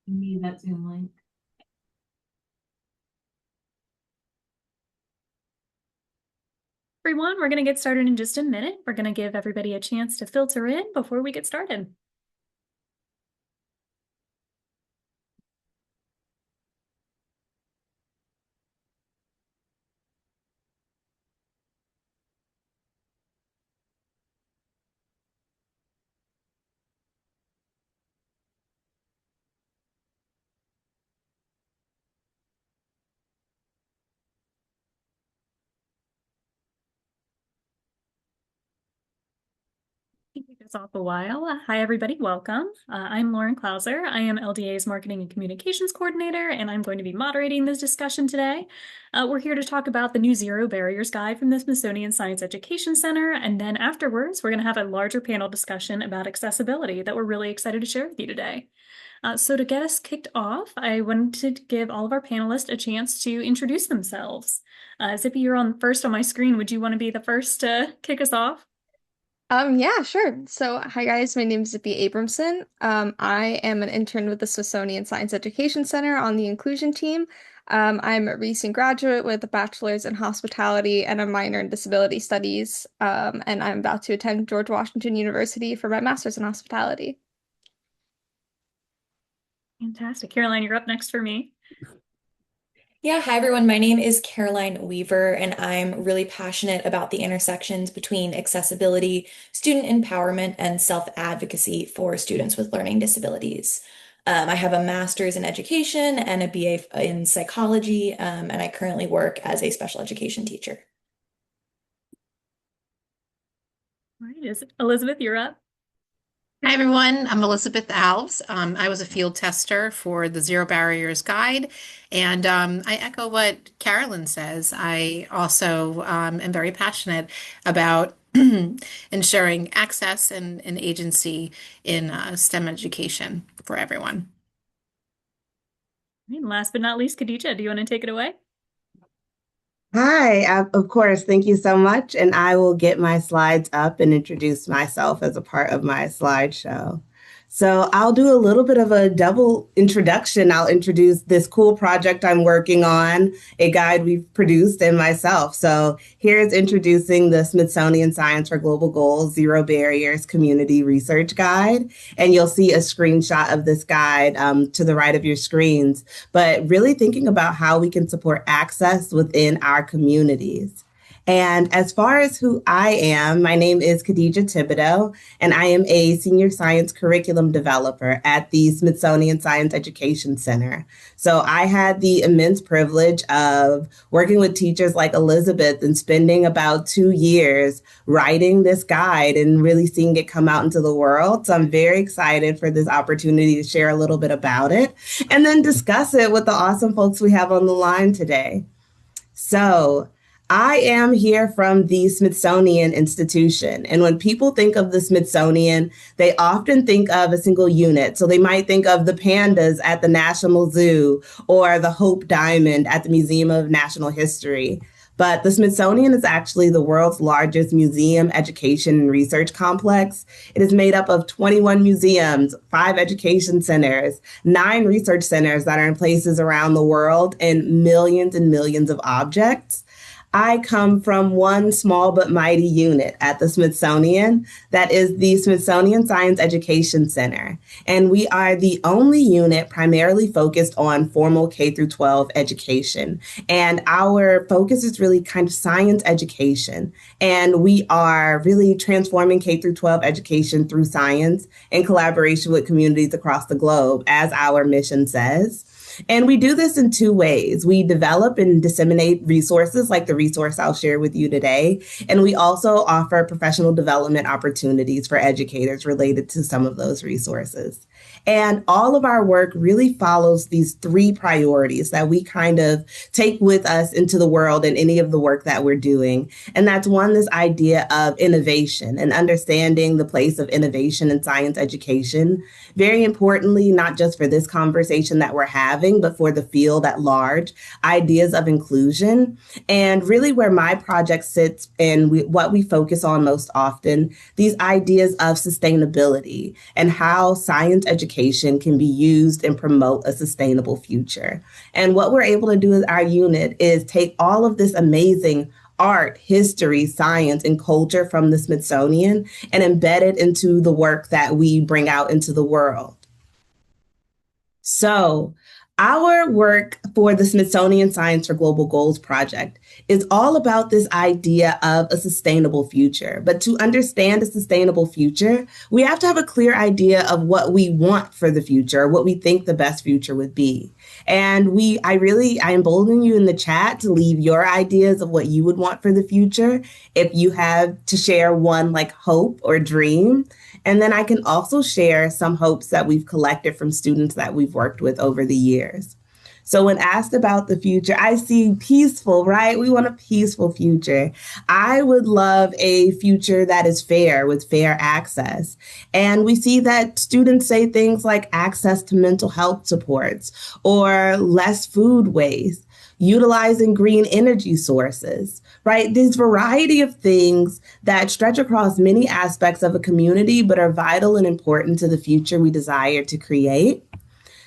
Me that Zoom link. Everyone, we're going to get started in just a minute. We're going to give everybody a chance to filter in before we get started. Kick us off a while. Hi, everybody. Welcome. I'm Lauren Clauser. I am LDA's Marketing and Communications Coordinator, and I'm going to be moderating this discussion today. We're here to talk about the new Zero Barriers Guide from the Smithsonian Science Education Center, and then afterwards, we're going to have a larger panel discussion about accessibility that we're really excited to share with you today. So to get us kicked off, I wanted to give all of our panelists a chance to introduce themselves. Zippy, you're on first on my screen. Would you want to be the first to kick us off? Yeah, sure. So, hi guys, my name is Zippy Abramson. I am an intern with the Smithsonian Science Education Center on the inclusion team. I'm a recent graduate with a bachelor's in hospitality and a minor in disability studies. And I'm about to attend George Washington University for my master's in hospitality. Fantastic. Caroline, you're up next for me. Yeah, hi everyone. My name is Caroline Weaver, and I'm really passionate about the intersections between accessibility, student empowerment, and self-advocacy for students with learning disabilities. I have a master's in education and a BA in psychology, and I currently work as a special education teacher. All right, Elizabeth, you're up. Hi, everyone. I'm Elizabeth Alves. I was a field tester for the Zero Barriers Guide, and I echo what Carolyn says. I also am very passionate about ensuring access and agency in STEM education for everyone. And last but not least, Khadija, do you want to take it away? Hi, of course. Thank you so much. And I will get my slides up and introduce myself as a part of my slideshow. So I'll do a little bit of a double introduction. I'll introduce this cool project I'm working on, a guide we've produced, and myself. So here's introducing the Smithsonian Science for Global Goals Zero Barriers Community Research Guide. And you'll see a screenshot of this guide to the right of your screens, but really thinking about how we can support access within our communities. And as far as who I am, my name is Khadija Thibodeau, and I am a senior science curriculum developer at the Smithsonian Science Education Center. So I had the immense privilege of working with teachers like Elizabeth and spending about 2 years writing this guide and really seeing it come out into the world. So I'm very excited for this opportunity to share a little bit about it and then discuss it with the awesome folks we have on the line today. So I am here from the Smithsonian Institution. And when people think of the Smithsonian, they often think of a single unit. So they might think of the pandas at the National Zoo or the Hope Diamond at the Museum of National History. But the Smithsonian is actually the world's largest museum, education, and research complex. It is made up of 21 museums, 5 education centers, 9 research centers that are in places around the world, and millions of objects. I come from one small but mighty unit at the Smithsonian, that is the Smithsonian Science Education Center. And we are the only unit primarily focused on formal K through 12 education. And our focus is really kind of science education. And we are really transforming K through 12 education through science in collaboration with communities across the globe, as our mission says. And we do this in 2 ways. We develop and disseminate resources like the resource I'll share with you today. And we also offer professional development opportunities for educators related to some of those resources. And all of our work really follows these 3 priorities that we kind of take with us into the world in any of the work that we're doing. And that's one, this idea of innovation and understanding the place of innovation in science education. Very importantly, not just for this conversation that we're having, having, but for the field at large, ideas of inclusion. And really where my project sits and what we focus on most often, these ideas of sustainability and how science education can be used and promote a sustainable future. And what we're able to do as our unit is take all of this amazing art, history, science, and culture from the Smithsonian and embed it into the work that we bring out into the world. So, our work for the Smithsonian Science for Global Goals project is all about this idea of a sustainable future. But to understand a sustainable future, we have to have a clear idea of what we want for the future, what we think the best future would be. And I embolden you in the chat to leave your ideas of what you would want for the future if you have to share one like hope or dream. And then I can also share some hopes that we've collected from students that we've worked with over the years. So when asked about the future, I see peaceful, right? We want a peaceful future. I would love a future that is fair with fair access. And we see that students say things like access to mental health supports or less food waste, utilizing green energy sources, right? This variety of things that stretch across many aspects of a community, but are vital and important to the future we desire to create.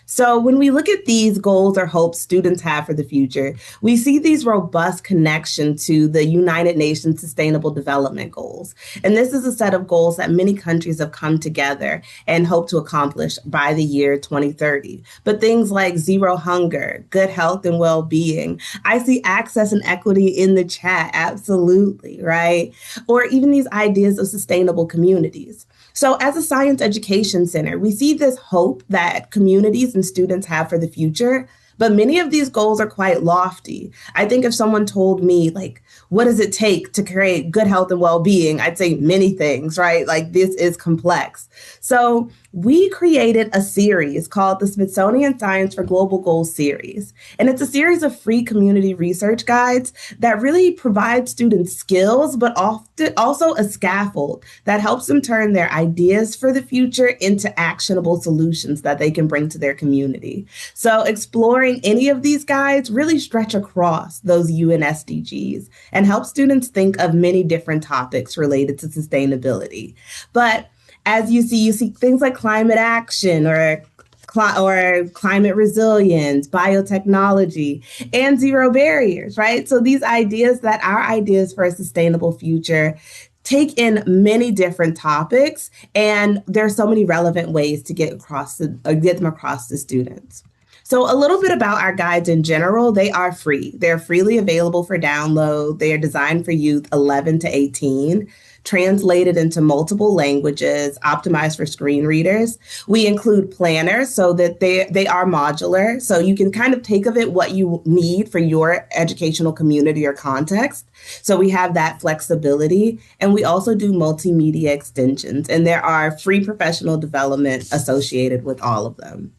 So when we look at these goals or hopes students have for the future, we see these robust connections to the United Nations Sustainable Development Goals. And this is a set of goals that many countries have come together and hope to accomplish by the year 2030. But things like zero hunger, good health and well-being. I see access and equity in the chat, absolutely, right? Or even these ideas of sustainable communities. So as a science education center, we see this hope that communities and students have for the future, but many of these goals are quite lofty. I think if someone told me, like, what does it take to create good health and well-being? I'd say many things, right? Like, this is complex. So we created a series called the Smithsonian Science for Global Goals series. And it's a series of free community research guides that really provide students skills, but often also a scaffold that helps them turn their ideas for the future into actionable solutions that they can bring to their community. So exploring any of these guides really stretch across those UN SDGs and help students think of many different topics related to sustainability. But as you see things like climate action or climate resilience, biotechnology, and zero barriers, right? So these ideas that are ideas for a sustainable future take in many different topics, and there are so many relevant ways to get them across to students. So a little bit about our guides in general. They are free. They're freely available for download. They are designed for youth 11 to 18, translated into multiple languages, optimized for screen readers. We include planners so that they are modular. So you can kind of take of it what you need for your educational community or context. So we have that flexibility. And we also do multimedia extensions. And there are free professional development associated with all of them.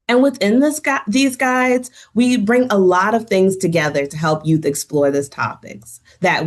And within these guides, we bring a lot of things together to help youth explore these topics that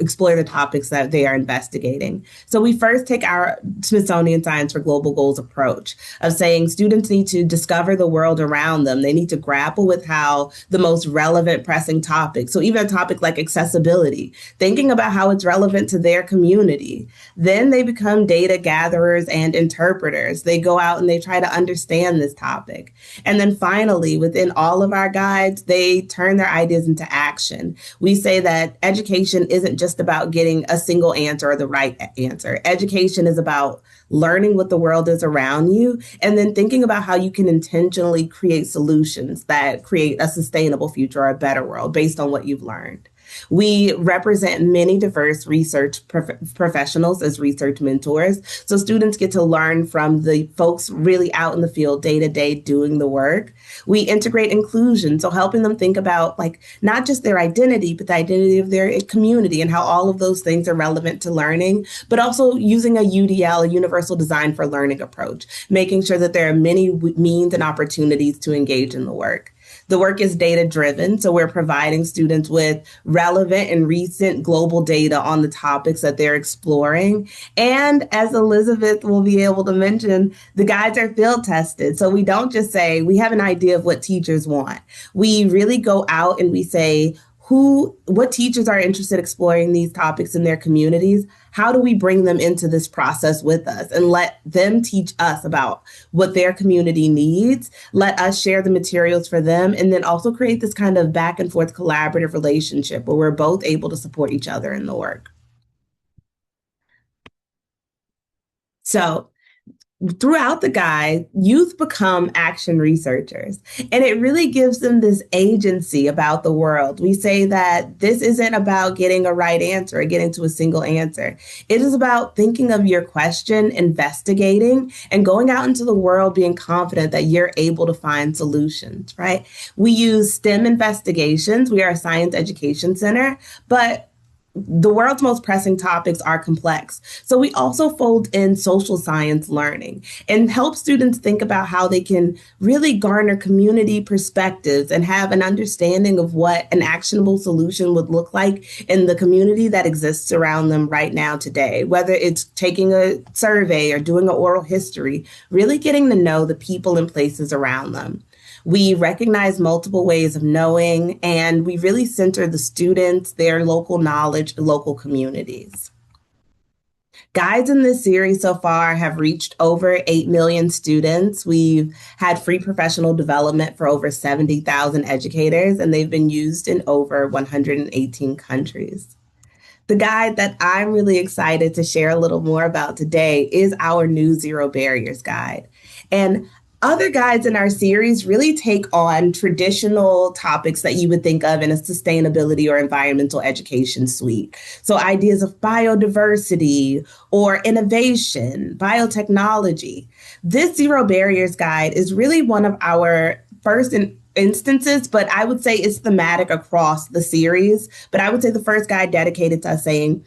explore the topics that they are investigating. So we first take our Smithsonian Science for Global Goals approach of saying students need to discover the world around them. They need to grapple with how the most relevant pressing topics, so even a topic like accessibility, thinking about how it's relevant to their community. Then they become data gatherers and interpreters. They go out and they try to understand this topic. And then finally, within all of our guides, they turn their ideas into action. We say that education isn't just about getting a single answer or the right answer. Education is about learning what the world is around you and then thinking about how you can intentionally create solutions that create a sustainable future or a better world based on what you've learned. We represent many diverse research professionals as research mentors. So students get to learn from the folks really out in the field day to day doing the work. We integrate inclusion, so helping them think about not just their identity, but the identity of their community and how all of those things are relevant to learning, but also using a UDL, a universal design for learning approach, making sure that there are many means and opportunities to engage in the work. The work is data driven, so we're providing students with relevant and recent global data on the topics that they're exploring. And as Elizabeth will be able to mention, the guides are field tested. So we don't just say we have an idea of what teachers want. We really go out and we say, what teachers are interested in exploring these topics in their communities? How do we bring them into this process with us and let them teach us about what their community needs? Let us share the materials for them, and then also create this kind of back and forth collaborative relationship where we're both able to support each other in the work. So throughout the guide, youth become action researchers, and it really gives them this agency about the world. We say that this isn't about getting a right answer or getting to a single answer. It is about thinking of your question, investigating, and going out into the world being confident that you're able to find solutions, right? We use STEM investigations. We are a science education center, but the world's most pressing topics are complex. So we also fold in social science learning and help students think about how they can really garner community perspectives and have an understanding of what an actionable solution would look like in the community that exists around them right now today, whether it's taking a survey or doing an oral history, really getting to know the people and places around them. We recognize multiple ways of knowing, and we really center the students, their local knowledge, local communities. Guides in this series so far have reached over 8 million students. We've had free professional development for over 70,000 educators, and they've been used in over 118 countries. The guide that I'm really excited to share a little more about today is our new Zero Barriers guide. And other guides in our series really take on traditional topics that you would think of in a sustainability or environmental education suite. So ideas of biodiversity or innovation, biotechnology. This Zero Barriers guide is really one of our first instances, but I would say it's thematic across the series. But I would say the first guide dedicated to us saying,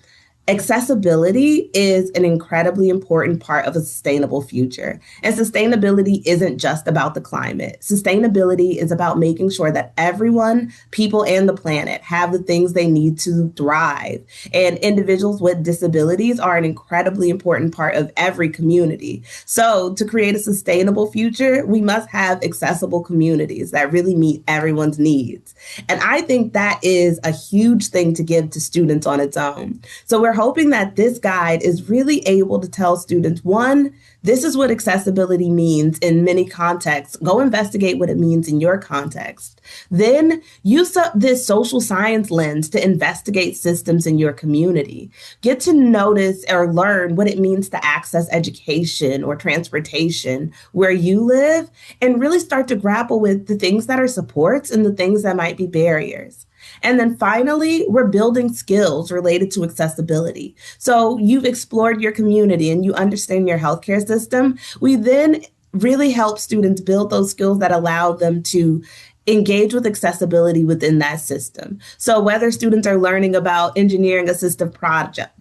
accessibility is an incredibly important part of a sustainable future. And sustainability isn't just about the climate. Sustainability is about making sure that everyone, people, and the planet have the things they need to thrive. And individuals with disabilities are an incredibly important part of every community. So to create a sustainable future, we must have accessible communities that really meet everyone's needs. And I think that is a huge thing to give to students on its own. So we're hoping that this guide is really able to tell students, one, this is what accessibility means in many contexts. Go investigate what it means in your context. Then use this social science lens to investigate systems in your community. Get to notice or learn what it means to access education or transportation where you live, and really start to grapple with the things that are supports and the things that might be barriers. And then finally, we're building skills related to accessibility. So you've explored your community and you understand your healthcare system. We then really help students build those skills that allow them to engage with accessibility within that system. So whether students are learning about engineering assistive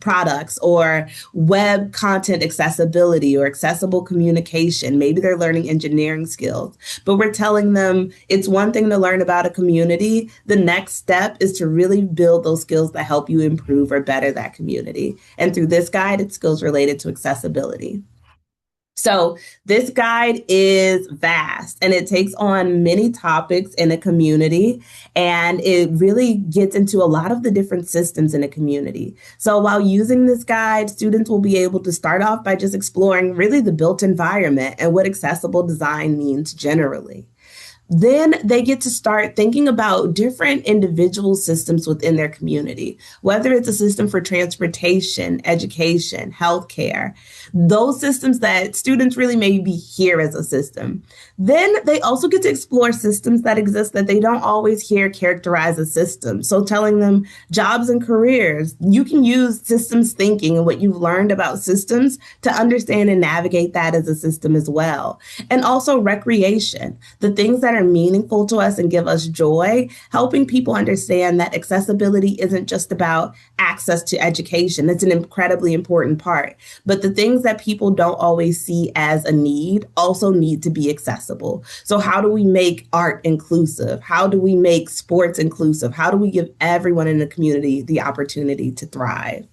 products or web content accessibility or accessible communication, maybe they're learning engineering skills, but we're telling them it's one thing to learn about a community. The next step is to really build those skills that help you improve or better that community. And through this guide, it's skills related to accessibility. So this guide is vast and it takes on many topics in a community, and it really gets into a lot of the different systems in a community. So while using this guide, students will be able to start off by just exploring really the built environment and what accessible design means generally. Then they get to start thinking about different individual systems within their community, whether it's a system for transportation, education, healthcare, those systems that students really maybe hear as a system. Then they also get to explore systems that exist that they don't always hear characterized as systems. So telling them jobs and careers, you can use systems thinking and what you've learned about systems to understand and navigate that as a system as well. And also recreation, the things that that are meaningful to us and give us joy, helping people understand that accessibility isn't just about access to education. It's an incredibly important part. But the things that people don't always see as a need also need to be accessible. So, how do we make art inclusive? How do we make sports inclusive? How do we give everyone in the community the opportunity to thrive?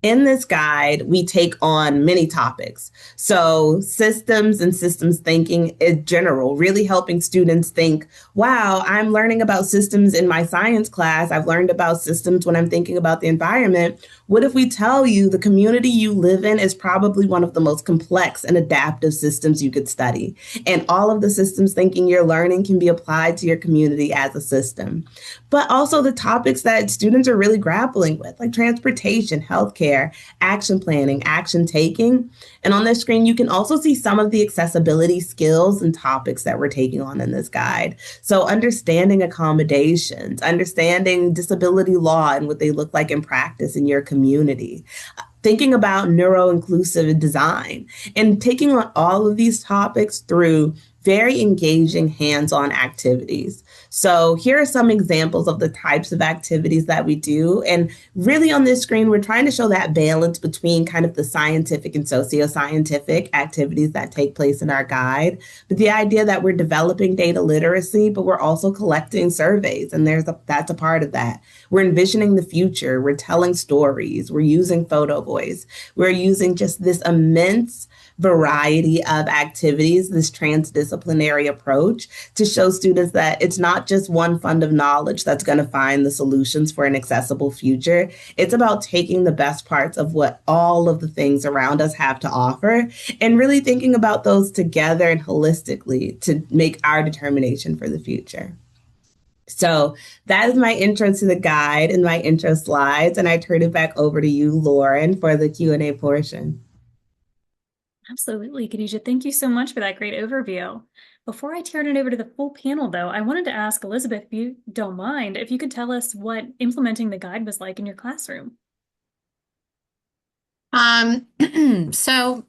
In this guide, we take on many topics. So, systems and systems thinking in general, really helping students think, wow, I'm learning about systems in my science class. I've learned about systems when I'm thinking about the environment. What if we tell you the community you live in is probably one of the most complex and adaptive systems you could study? And all of the systems thinking you're learning can be applied to your community as a system. But also the topics that students are really grappling with, like transportation, healthcare, action planning, action taking. And on this screen, you can also see some of the accessibility skills and topics that we're taking on in this guide. So understanding accommodations, understanding disability law and what they look like in practice in your community, thinking about neuro-inclusive design, and taking on all of these topics through very engaging hands-on activities. So here are some examples of the types of activities that we do. And really on this screen, we're trying to show that balance between kind of the scientific and socio-scientific activities that take place in our guide. But the idea that we're developing data literacy, but we're also collecting surveys. And that's a part of that. We're envisioning the future. We're telling stories. We're using photo voice. We're using just this immense variety of activities, this transdisciplinary approach to show students that it's not just one fund of knowledge that's going to find the solutions for an accessible future. It's about taking the best parts of what all of the things around us have to offer and really thinking about those together and holistically to make our determination for the future. So that is my intro to the guide and my intro slides, and I turn it back over to you, Lauren, for the Q&A portion. Absolutely, Khadijah. Thank you so much for that great overview. Before I turn it over to the full panel, though, I wanted to ask Elizabeth, if you don't mind, if you could tell us what implementing the guide was like in your classroom. So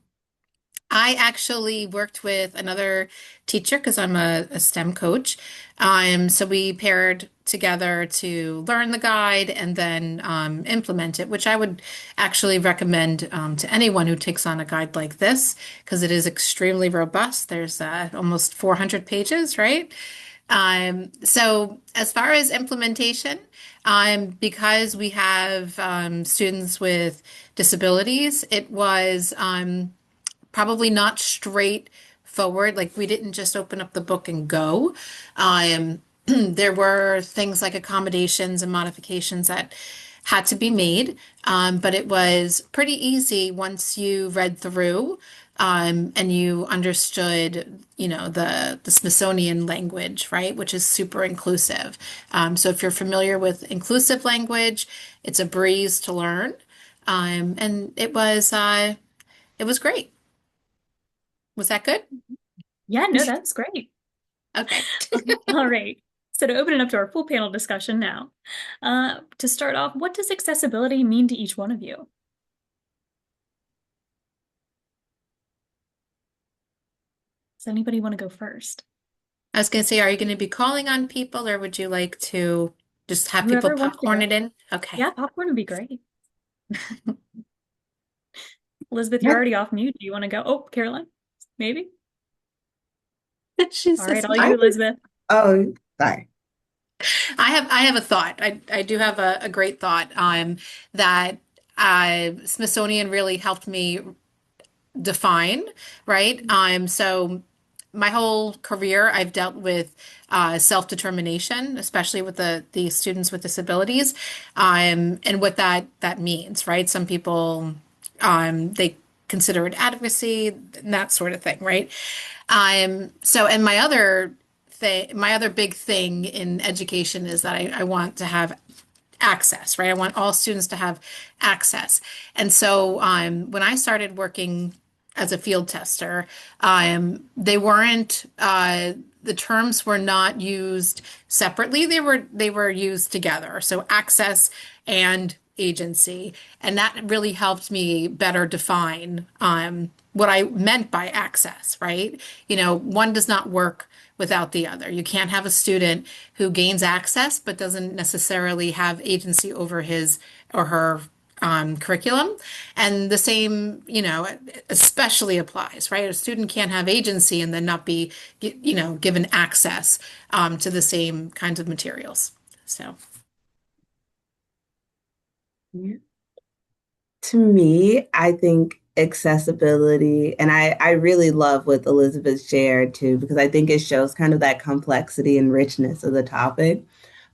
I actually worked with another teacher because I'm a STEM coach. So we paired together to learn the guide and then implement it, which I would actually recommend to anyone who takes on a guide like this because it is extremely robust. There's almost 400 pages, right? So as far as implementation, because we have students with disabilities, it was probably not straightforward. Like we didn't just open up the book and go. There were things like accommodations and modifications that had to be made, but it was pretty easy once you read through and you understood, the Smithsonian language, right, which is super inclusive. So if you're familiar with inclusive language, it's a breeze to learn, and it was great. Was that good? Yeah, no, that's great. Okay. All right. So to open it up to our full panel discussion now, to start off, what does accessibility mean to each one of you? Does anybody want to go first? I was going to say, are you going to be calling on people or would you like to just have people Whoever wants to popcorn go. it in? Okay. Yeah, popcorn would be great. Elizabeth, you're already off mute. Do you want to go? Oh, Caroline, maybe? She All right, says, all you, Elizabeth. Oh, sorry. I have a thought. I do have a great thought that Smithsonian really helped me define, right? So my whole career, I've dealt with self-determination, especially with the students with disabilities, and what that means, right? Some people they consider it advocacy and that sort of thing, right? And my other big thing in education is that I want to have access, right? I want all students to have access. And so when I started working as a field tester, they weren't the terms were not used separately. They were used together. So access and agency, and that really helped me better define what I meant by access, right? One does not work without the other. You can't have a student who gains access but doesn't necessarily have agency over his or her curriculum. And the same, especially applies, right? A student can't have agency and then not be, given access to the same kinds of materials. So. Yeah. To me, I think accessibility, and I really love what Elizabeth shared too, because I think it shows kind of that complexity and richness of the topic.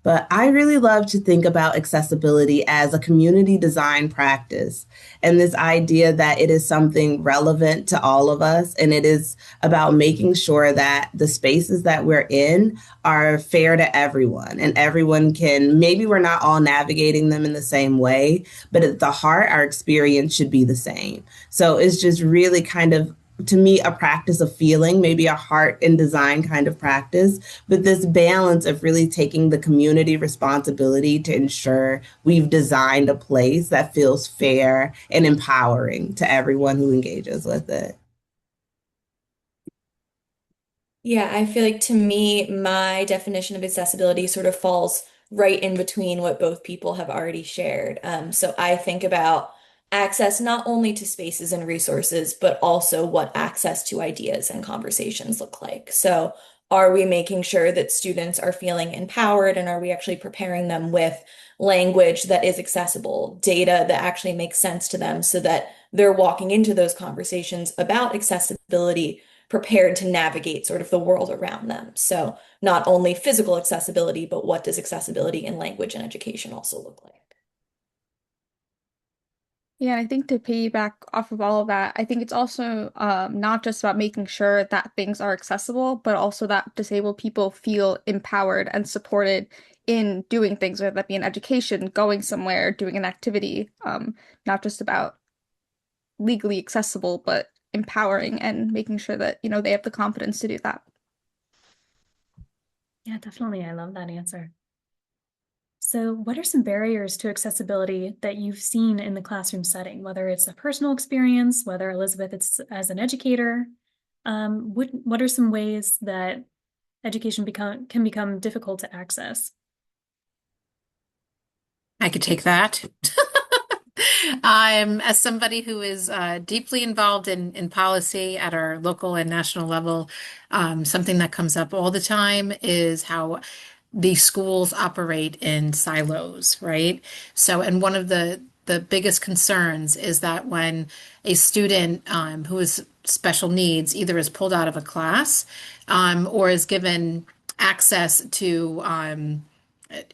But I really love to think about accessibility as a community design practice and this idea that it is something relevant to all of us. And it is about making sure that the spaces that we're in are fair to everyone and everyone can, maybe we're not all navigating them in the same way, but at the heart, our experience should be the same. So it's just really kind of to me, a practice of feeling, maybe a heart and design kind of practice, but this balance of really taking the community responsibility to ensure we've designed a place that feels fair and empowering to everyone who engages with it. Yeah, I feel like to me, my definition of accessibility sort of falls right in between what both people have already shared. So I think about access not only to spaces and resources, but also what access to ideas and conversations look like. So are we making sure that students are feeling empowered and are we actually preparing them with language that is accessible, data that actually makes sense to them so that they're walking into those conversations about accessibility prepared to navigate sort of the world around them. So not only physical accessibility, but what does accessibility in language and education also look like? Yeah, I think to piggyback off of all of that, I think it's also not just about making sure that things are accessible, but also that disabled people feel empowered and supported in doing things, whether that be in education, going somewhere, doing an activity, not just about legally accessible, but empowering and making sure that, they have the confidence to do that. Yeah, definitely. I love that answer. So, what are some barriers to accessibility that you've seen in the classroom setting, whether it's a personal experience, whether Elizabeth, it's as an educator? What are some ways that education can become difficult to access? I could take that. As somebody who is deeply involved in policy at our local and national level, something that comes up all the time is how the schools operate in silos, right? So, and one of the biggest concerns is that when a student who is special needs either is pulled out of a class or is given access to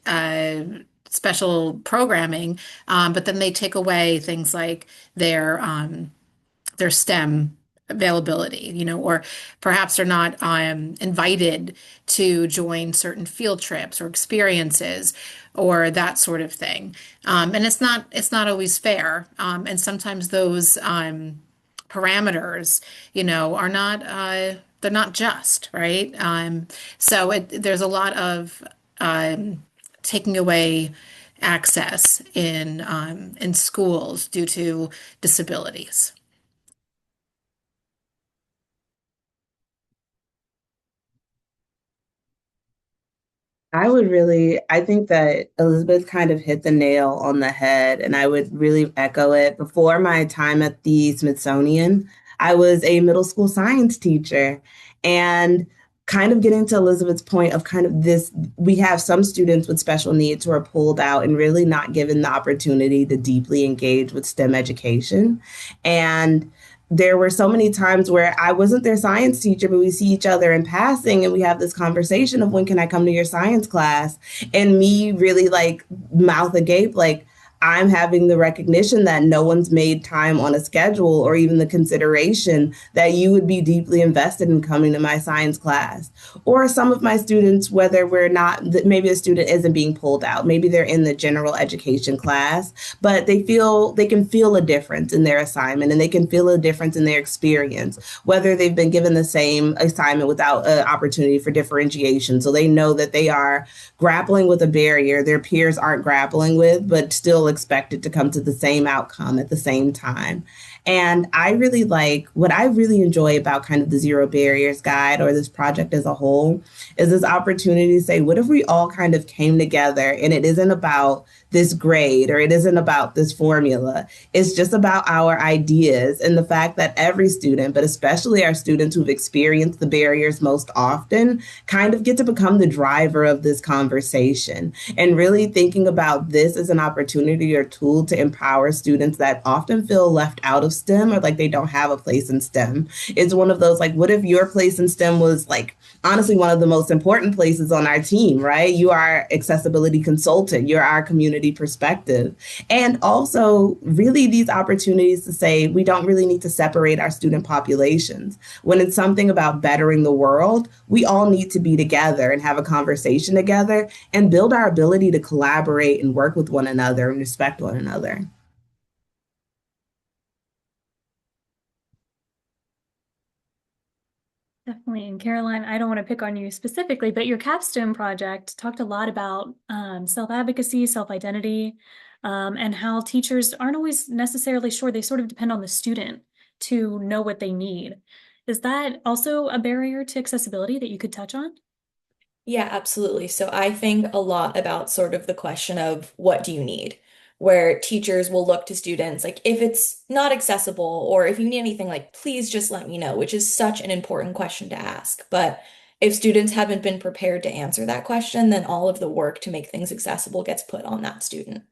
uh, special programming, but then they take away things like their STEM availability, or perhaps they're not invited to join certain field trips or experiences or that sort of thing. And it's not always fair. And sometimes those parameters, are not they're not just, right? So there's a lot of taking away access in schools due to disabilities. I think that Elizabeth kind of hit the nail on the head, and I would really echo it. Before my time at the Smithsonian, I was a middle school science teacher. And kind of getting to Elizabeth's point of kind of this, we have some students with special needs who are pulled out and really not given the opportunity to deeply engage with STEM education. And there were so many times where I wasn't their science teacher, but we see each other in passing and we have this conversation of when can I come to your science class? And me really like mouth agape, like I'm having the recognition that no one's made time on a schedule or even the consideration that you would be deeply invested in coming to my science class. Or some of my students, whether we're not, maybe a student isn't being pulled out, maybe they're in the general education class, but they can feel a difference in their assignment and they can feel a difference in their experience, whether they've been given the same assignment without an opportunity for differentiation. So they know that they are grappling with a barrier their peers aren't grappling with, but still expected to come to the same outcome at the same time. And what I really enjoy about kind of the Zero Barriers Guide or this project as a whole is this opportunity to say, what if we all kind of came together and it isn't about this grade or it isn't about this formula. It's just about our ideas and the fact that every student, but especially our students who've experienced the barriers most often, kind of get to become the driver of this conversation. And really thinking about this as an opportunity or tool to empower students that often feel left out of STEM or like they don't have a place in STEM. It's one of those like, what if your place in STEM was like honestly one of the most important places on our team, right? You are our accessibility consultant, you're our community perspective. And also really these opportunities to say we don't really need to separate our student populations. When it's something about bettering the world, we all need to be together and have a conversation together and build our ability to collaborate and work with one another and respect one another. Definitely. And Caroline, I don't want to pick on you specifically, but your capstone project talked a lot about self-advocacy, self-identity, and how teachers aren't always necessarily sure. They sort of depend on the student to know what they need. Is that also a barrier to accessibility that you could touch on? Yeah, absolutely. So I think a lot about sort of the question of what do you need, where teachers will look to students like if it's not accessible or if you need anything, like please just let me know, which is such an important question to ask. But if students haven't been prepared to answer that question, then all of the work to make things accessible gets put on that student.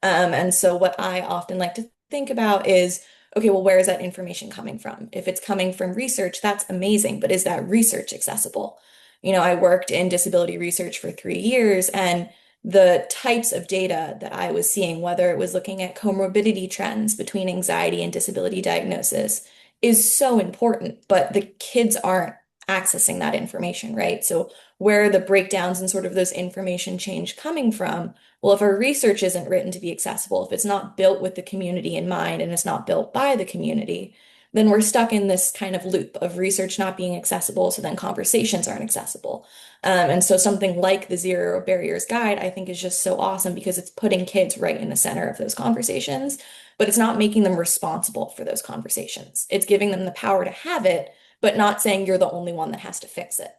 And so what I often like to think about is, okay, well, where is that information coming from? If it's coming from research, that's amazing, but is that research accessible? I worked in disability research for 3 years, and the types of data that I was seeing, whether it was looking at comorbidity trends between anxiety and disability diagnosis, is so important, but the kids aren't accessing that information, right? So where are the breakdowns and sort of those information change coming from? Well, if our research isn't written to be accessible, if it's not built with the community in mind and it's not built by the community, then we're stuck in this kind of loop of research not being accessible, so then conversations aren't accessible. And so something like the Zero Barriers Guide, I think is just so awesome because it's putting kids right in the center of those conversations, but it's not making them responsible for those conversations. It's giving them the power to have it, but not saying you're the only one that has to fix it.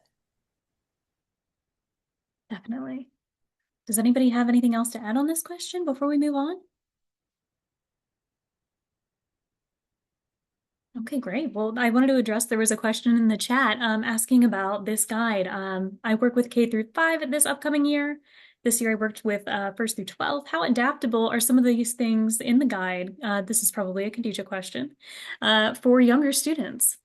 Definitely. Does anybody have anything else to add on this question before we move on? Okay, great. Well, I wanted to address, there was a question in the chat asking about this guide. I work with K through 5 this upcoming year. This year I worked with 1st through 12th. How adaptable are some of these things in the guide? This is probably a Khadija question for younger students.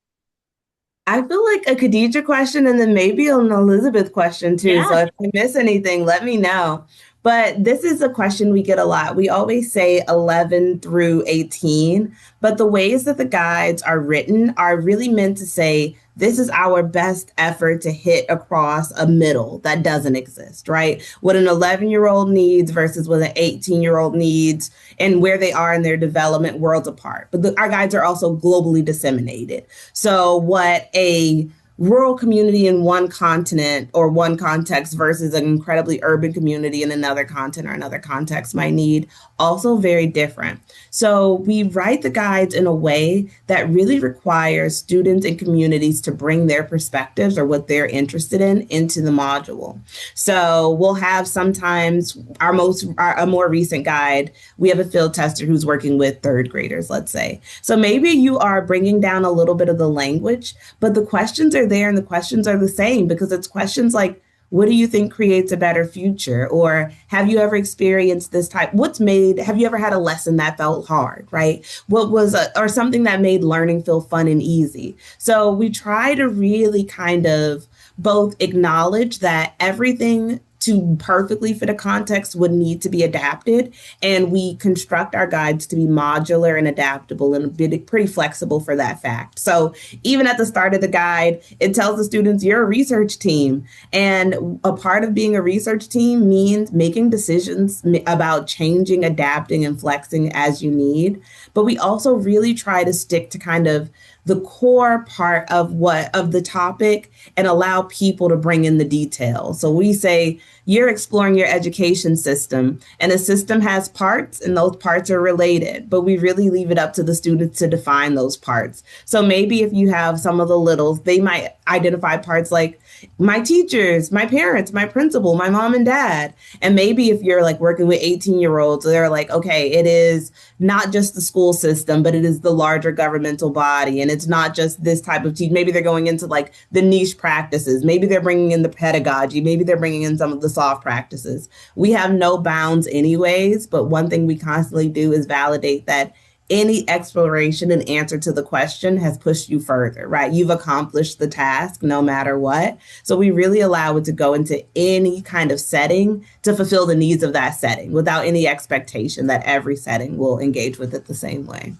I feel like a Khadija question and then maybe an Elizabeth question too. So Yeah. if I miss anything, let me know. But this is a question we get a lot. We always say 11 through 18, but the ways that the guides are written are really meant to say, this is our best effort to hit across a middle that doesn't exist, right? What an 11-year-old needs versus what an 18-year-old needs and where they are in their development worlds apart. But our guides are also globally disseminated. So what a rural community in one continent or one context versus an incredibly urban community in another continent or another context might need, also very different. So we write the guides in a way that really requires students and communities to bring their perspectives or what they're interested in into the module. So we'll have sometimes a more recent guide, we have a field tester who's working with third graders, let's say. So maybe you are bringing down a little bit of the language, but the questions are there and the questions are the same because it's questions like, what do you think creates a better future? Or have you ever experienced this type? Have you ever had a lesson that felt hard, right? Or something that made learning feel fun and easy? So we try to really kind of both acknowledge that everything to perfectly fit a context would need to be adapted. And we construct our guides to be modular and adaptable and pretty flexible for that fact. So even at the start of the guide, it tells the students you're a research team. And a part of being a research team means making decisions about changing, adapting, and flexing as you need. But we also really try to stick to kind of the core part of the topic and allow people to bring in the details. So we say you're exploring your education system, and a system has parts, and those parts are related, but we really leave it up to the students to define those parts. So maybe if you have some of the littles, they might identify parts like my teachers, my parents, my principal, my mom and dad. And maybe if you're like working with 18-year-olds, they're like, okay, it is not just the school system, but it is the larger governmental body. And it's not just this type of teach. Maybe they're going into like the niche practices. Maybe they're bringing in the pedagogy. Maybe they're bringing in some of the soft practices. We have no bounds anyways, but one thing we constantly do is validate that any exploration and answer to the question has pushed you further, right? You've accomplished the task no matter what. So we really allow it to go into any kind of setting to fulfill the needs of that setting without any expectation that every setting will engage with it the same way.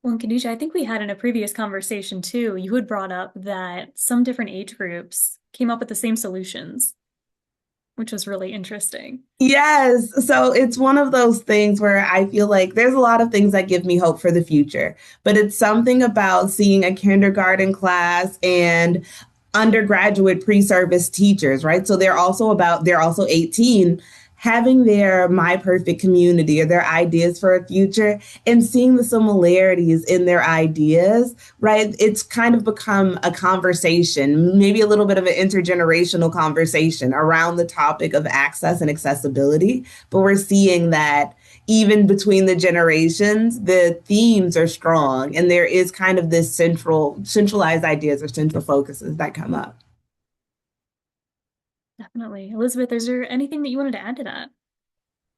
Well, and Khadijah, I think we had in a previous conversation too, you had brought up that some different age groups came up with the same solutions, which was really interesting. Yes. So it's one of those things where I feel like there's a lot of things that give me hope for the future, but it's something about seeing a kindergarten class and undergraduate pre-service teachers, right? So they're also 18, having their my perfect community or their ideas for a future and seeing the similarities in their ideas, right? It's kind of become a conversation, maybe a little bit of an intergenerational conversation around the topic of access and accessibility. But we're seeing that even between the generations, the themes are strong and there is kind of this centralized ideas or central focuses that come up. Definitely. Elizabeth, is there anything that you wanted to add to that?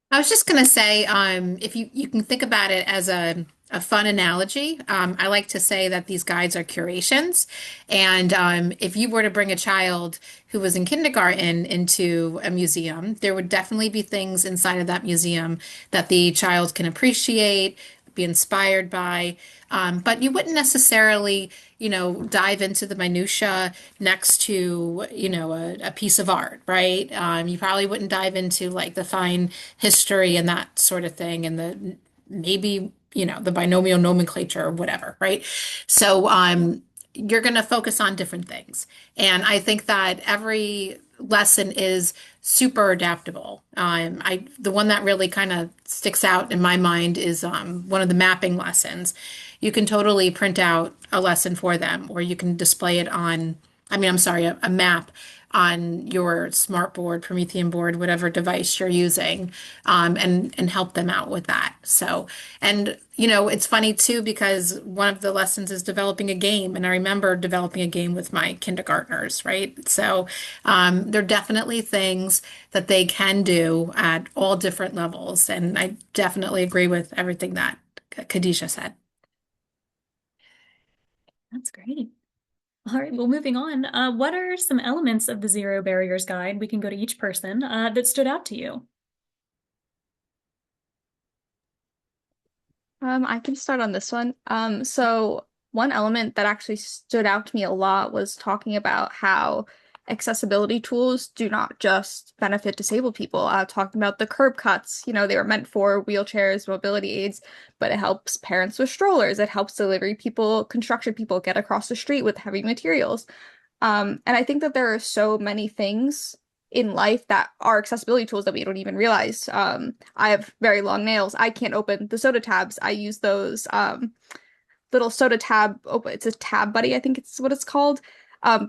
I was just going to say, if you can think about it as a fun analogy, I like to say that these guides are curations. And if you were to bring a child who was in kindergarten into a museum, there would definitely be things inside of that museum that the child can appreciate, be inspired by. But you wouldn't necessarily, dive into the minutia next to, a piece of art, right? You probably wouldn't dive into like the fine history and that sort of thing, and the maybe, the binomial nomenclature or whatever, right? So, you're going to focus on different things. And I think that every lesson is super adaptable. The one that really kind of sticks out in my mind is one of the mapping lessons. You can totally print out a lesson for them, or you can display it on, I'm sorry, a map on your smart board, Promethean board, whatever device you're using, and help them out with that. So, and it's funny too because one of the lessons is developing a game, and I remember developing a game with my kindergartners, right? So, there are definitely things that they can do at all different levels, and I definitely agree with everything that Khadijah said. That's great. All right, well, moving on. What are some elements of the Zero Barriers Guide? We can go to each person that stood out to you. I can start on this one. So one element that actually stood out to me a lot was talking about how accessibility tools do not just benefit disabled people. Talking about the curb cuts, they were meant for wheelchairs, mobility aids, but it helps parents with strollers. It helps delivery people, construction people get across the street with heavy materials. And I think that there are so many things in life that are accessibility tools that we don't even realize. I have very long nails. I can't open the soda tabs. I use those little soda tab. It's a tab buddy, I think it's what it's called.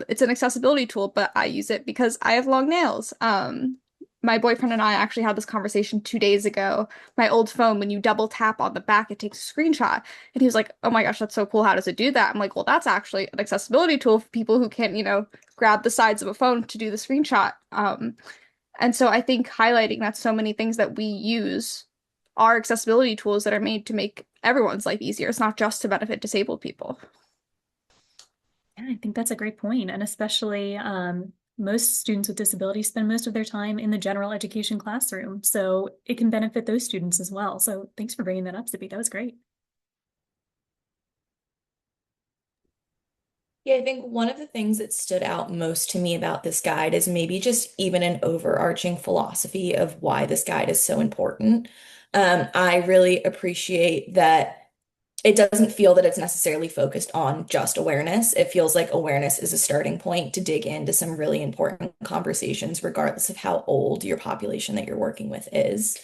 It's an accessibility tool, but I use it because I have long nails. My boyfriend and I actually had this conversation 2 days ago. My old phone, when you double tap on the back, it takes a screenshot. And he was like, "Oh my gosh, that's so cool. How does it do that?" I'm like, "Well, that's actually an accessibility tool for people who can't, grab the sides of a phone to do the screenshot." And so I think highlighting that so many things that we use are accessibility tools that are made to make everyone's life easier. It's not just to benefit disabled people. Yeah, I think that's a great point. And especially most students with disabilities spend most of their time in the general education classroom. So it can benefit those students as well. So thanks for bringing that up, Zippy. That was great. Yeah, I think one of the things that stood out most to me about this guide is maybe just even an overarching philosophy of why this guide is so important. I really appreciate that it doesn't feel that it's necessarily focused on just awareness. It feels like awareness is a starting point to dig into some really important conversations, regardless of how old your population that you're working with is.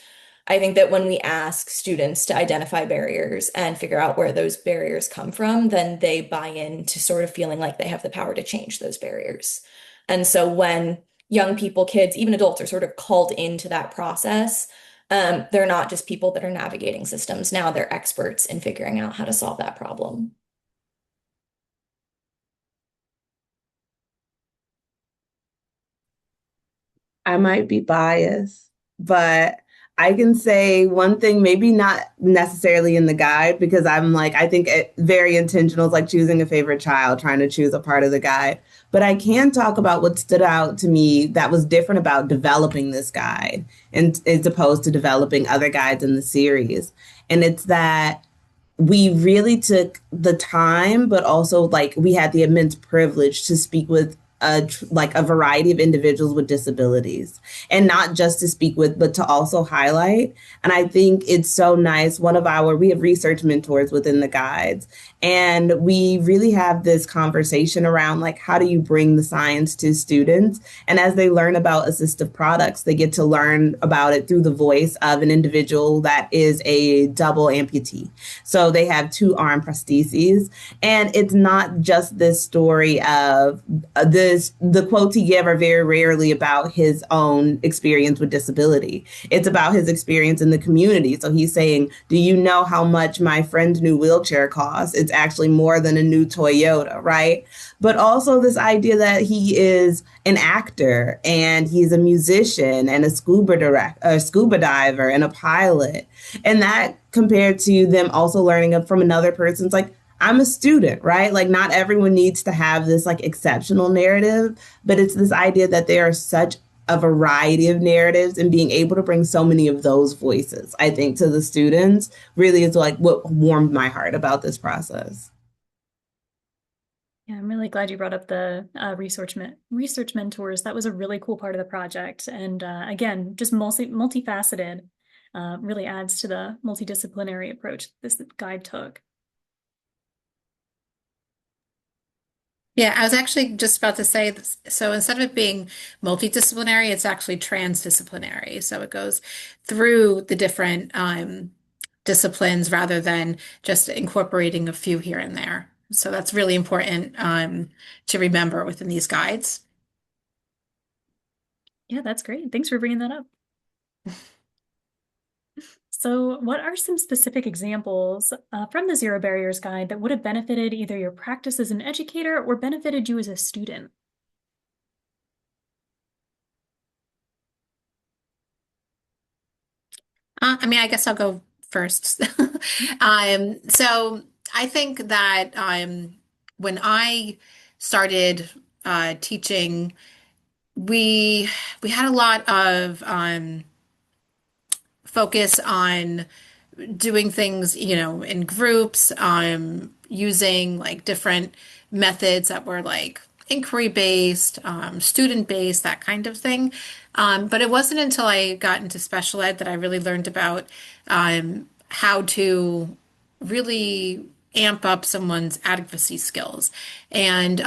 I think that when we ask students to identify barriers and figure out where those barriers come from, then they buy into sort of feeling like they have the power to change those barriers. And so when young people, kids, even adults are sort of called into that process, they're not just people that are navigating systems. Now they're experts in figuring out how to solve that problem. I might be biased, but I can say one thing, maybe not necessarily in the guide, because I'm like, I think it very intentional, is like choosing a favorite child, trying to choose a part of the guide. But I can talk about what stood out to me that was different about developing this guide and as opposed to developing other guides in the series. And it's that we really took the time, but also like we had the immense privilege to speak with like a variety of individuals with disabilities, and not just to speak with, but to also highlight. And I think it's so nice. We have research mentors within the guides, and we really have this conversation around like, how do you bring the science to students? And as they learn about assistive products, they get to learn about it through the voice of an individual that is a double amputee. So they have two arm prostheses. And it's not just this story of the quotes he gave are very rarely about his own experience with disability. It's about his experience in the community. So he's saying, do you know how much my friend's new wheelchair costs? It's actually more than a new Toyota, right? But also this idea that he is an actor and he's a musician and a scuba diver and a pilot. And that compared to them also learning from another person's like, I'm a student, right? Like not everyone needs to have this like exceptional narrative, but it's this idea that there are such a variety of narratives, and being able to bring so many of those voices, I think, to the students really is like what warmed my heart about this process. Yeah, I'm really glad you brought up the research mentors. That was a really cool part of the project. And again, just multifaceted, really adds to the multidisciplinary approach this guide took. Yeah, I was actually just about to say this. So instead of it being multidisciplinary, it's actually transdisciplinary. So it goes through the different disciplines rather than just incorporating a few here and there. So that's really important to remember within these guides. Yeah, that's great. Thanks for bringing that up. So what are some specific examples from the Zero Barriers Guide that would have benefited either your practice as an educator or benefited you as a student? I mean, I guess I'll go first. So I think that when I started teaching, we we had a lot of focus on doing things, in groups, using like different methods that were like inquiry based, student based, that kind of thing. But it wasn't until I got into special ed that I really learned about how to really amp up someone's advocacy skills. And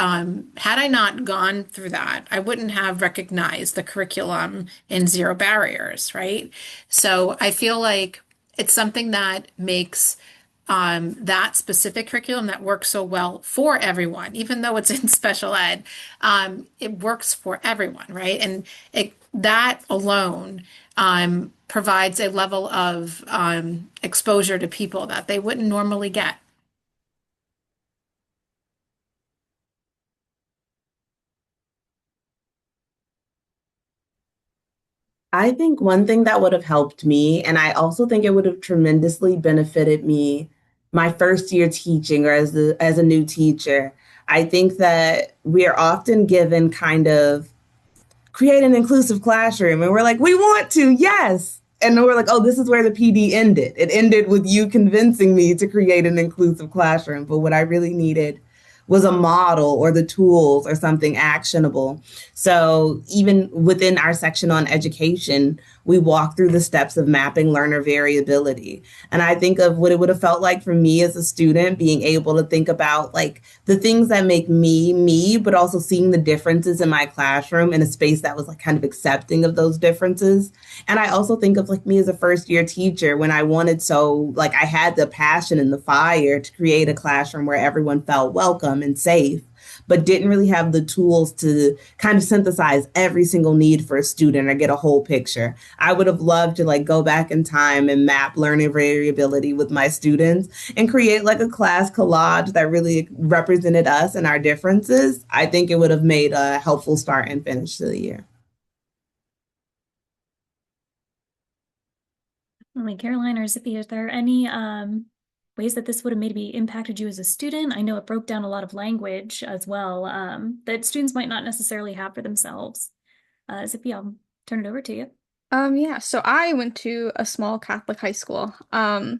had I not gone through that, I wouldn't have recognized the curriculum in Zero Barriers, right? So I feel like it's something that makes that specific curriculum that works so well for everyone, even though it's in special ed, it works for everyone, right? And that alone provides a level of exposure to people that they wouldn't normally get. I think one thing that would have helped me, and I also think it would have tremendously benefited me my first year teaching or as a new teacher. I think that we are often given kind of create an inclusive classroom, and we're like, we want to, yes. And then we're like, oh, this is where the PD ended. It ended with you convincing me to create an inclusive classroom. But what I really needed was a model or the tools or something actionable. So even within our section on education, we walk through the steps of mapping learner variability. And I think of what it would have felt like for me as a student, being able to think about like the things that make me me, but also seeing the differences in my classroom in a space that was like kind of accepting of those differences. And I also think of like me as a first year teacher when I wanted so like I had the passion and the fire to create a classroom where everyone felt welcome and safe, but didn't really have the tools to kind of synthesize every single need for a student or get a whole picture. I would have loved to like go back in time and map learning variability with my students and create like a class collage that really represented us and our differences. I think it would have made a helpful start and finish to the year. Like Caroline or Zippy, is there any ways that this would have maybe impacted you as a student? I know it broke down a lot of language as well, that students might not necessarily have for themselves. Zippy, I'll turn it over to you. Yeah, so I went to a small Catholic high school. I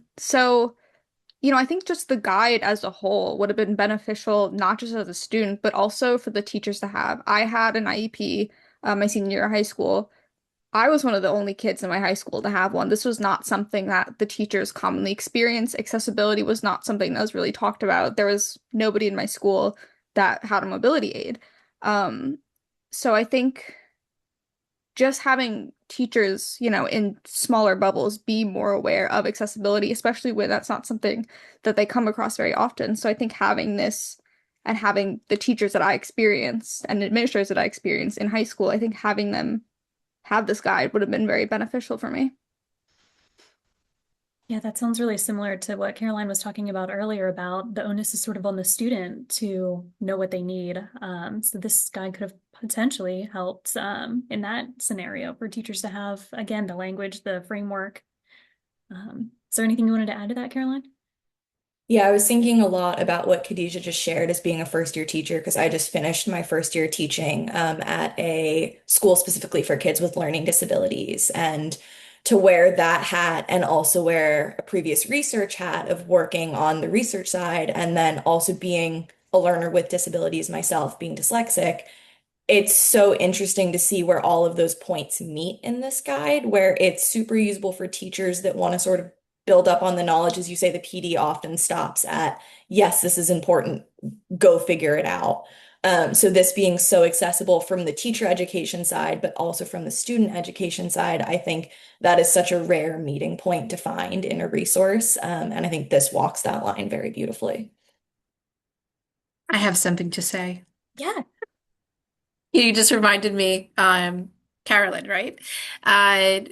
think just the guide as a whole would have been beneficial, not just as a student, but also for the teachers to have. I had an IEP, my senior year of high school. I was one of the only kids in my high school to have one. This was not something that the teachers commonly experience. Accessibility was not something that was really talked about. There was nobody in my school that had a mobility aid. Um, so I think just having teachers, in smaller bubbles be more aware of accessibility, especially when that's not something that they come across very often. So I think having this and having the teachers that I experienced and administrators that I experienced in high school, I think having them have this guide would have been very beneficial for me. Yeah, that sounds really similar to what Caroline was talking about earlier about the onus is sort of on the student to know what they need. So this guide could have potentially helped in that scenario for teachers to have, again, the language, the framework. Is there anything you wanted to add to that, Caroline? Yeah, I was thinking a lot about what Khadijah just shared as being a first year teacher because I just finished my first year teaching at a school specifically for kids with learning disabilities. And to wear that hat and also wear a previous research hat of working on the research side and then also being a learner with disabilities myself, being dyslexic, it's so interesting to see where all of those points meet in this guide, where it's super usable for teachers that want to sort of build up on the knowledge. As you say, the PD often stops at, yes, this is important, go figure it out. So this being so accessible from the teacher education side, but also from the student education side, I think that is such a rare meeting point to find in a resource. And I think this walks that line very beautifully. I have something to say. Yeah. You just reminded me, Carolyn, right?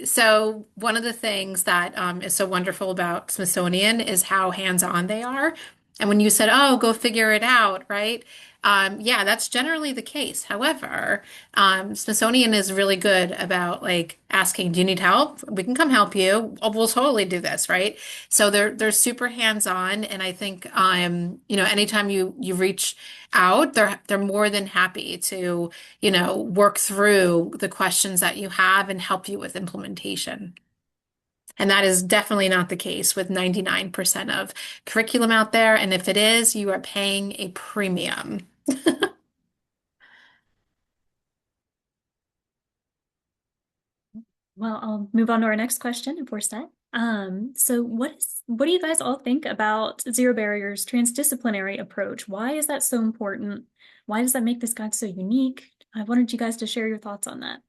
So one of the things that is so wonderful about Smithsonian is how hands-on they are. And when you said, "Oh, go figure it out," right? Yeah, that's generally the case. However, Smithsonian is really good about like asking, "Do you need help? We can come help you. Oh, we'll totally do this," right? So they're super hands-on, and I think anytime you reach out, they're more than happy to work through the questions that you have and help you with implementation. And that is definitely not the case with 99% of curriculum out there. And if it is, you are paying a premium. Well, I'll move on to our next question if we're set. So what do you guys all think about Zero Barrier's transdisciplinary approach? Why is that so important? Why does that make this guide so unique? I wanted you guys to share your thoughts on that.